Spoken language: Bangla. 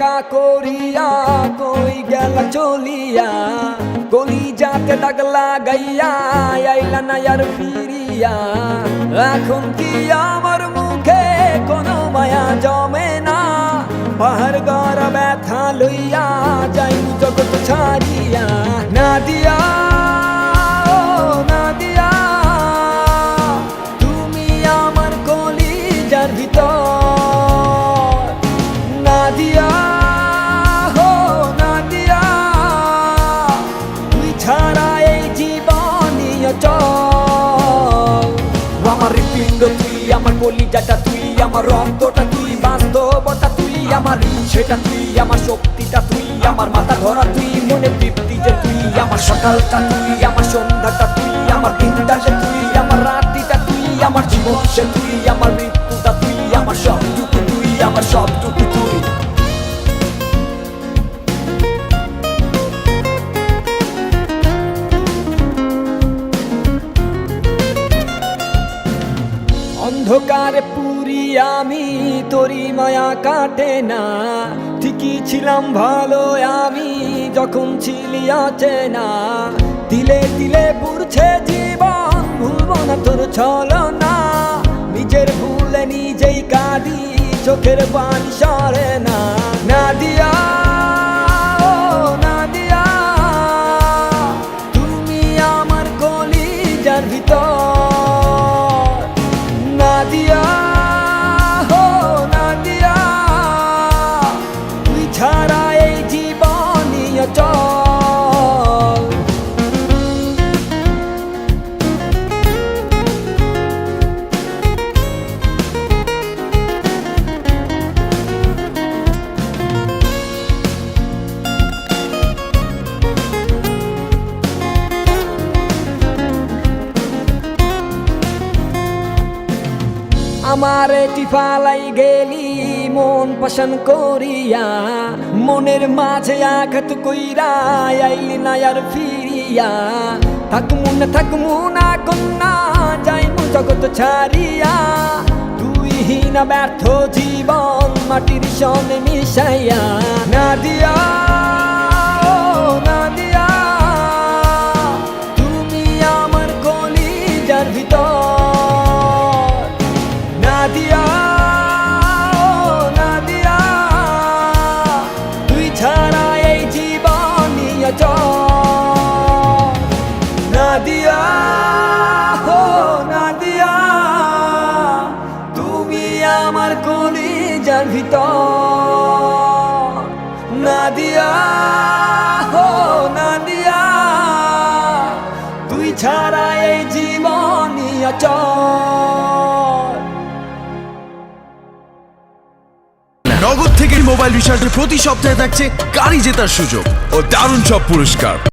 দেখা করিয়া কই গেলা চলিয়া গলি যাতে দাগ লাগাইয়া আইলা না আর ফিরিয়া এখন কি আমার মুখে কোনো মায়া জমে না পাহাড় গড় ব্যথা লইয়া যাই জগৎ ছাড়িয়া নাদিয়া নাদিয়া তুমি আমার কলিজার ভিতর নাদিয়া হো নাদিয়া তুই ছাড়া এই জীবনই অচল আমার হৃৎপিণ্ড তুই আমার কলিজাটা তুই আমার রক্তটা তুই বাস্তবতা তুই আমার সেটা তুই আমার শক্তিটা তুই আমার মাথা ধরা তুই মনে তৃপ্তি যে তুই আমার সকালটা তুই আমার সন্ধ্যাটা তুই আমার দিনটা যে তুই আমার রাত্রিটা তুই আমার জীবন সে তুই আমার মৃত্যুটা তুই আমার সবটুকু তুই আমার সবটুকু তুই অন্ধকারে পুরি আমি তোরি মায়া কাটে না ঠিকই ছিলাম ভালো আমি যখন ছিলি অচেনা দিলে দিলে পুরছে জীবন ভুলবো না তোর ছলনা নিজের ভুলে নিজেই কাঁদি চোখের পানি সরে না নাদিয়া ও নাদিয়া তুমি আমার কলিজার ভিতর নাদিয়া হো নাদিয়া তুই ছাড়া এই জীবনই অচল আমার টিফালাই গেলি মন পছন্দ করিয়া মনের মাঝে আঘাত কইরা আইলি না আর ফিরিয়া থাকমু না কন্যা যাইমু জগৎ ছাড়িয়া তুই হীনা ব্যর্থ জীবন মাটির সনে মিশাইয়া নাদিয়া ও নাদিয়া তুমি আমার কলিজার ভিতর নাদিয়া ও নাদিয়া তুই ছাড়া এই জীবনই অচল নাদিয়া ও নাদিয়া তুমি আমার কলিজার ভিতর নাদিয়া ও নাদিয়া তুই ছাড়া এই জীবনই অচল নগদ থেকে মোবাইল রিচার্জে প্রতি সপ্তাহে থাকছে গাড়ি জেতার সুযোগ ও দারুণ সব পুরস্কার।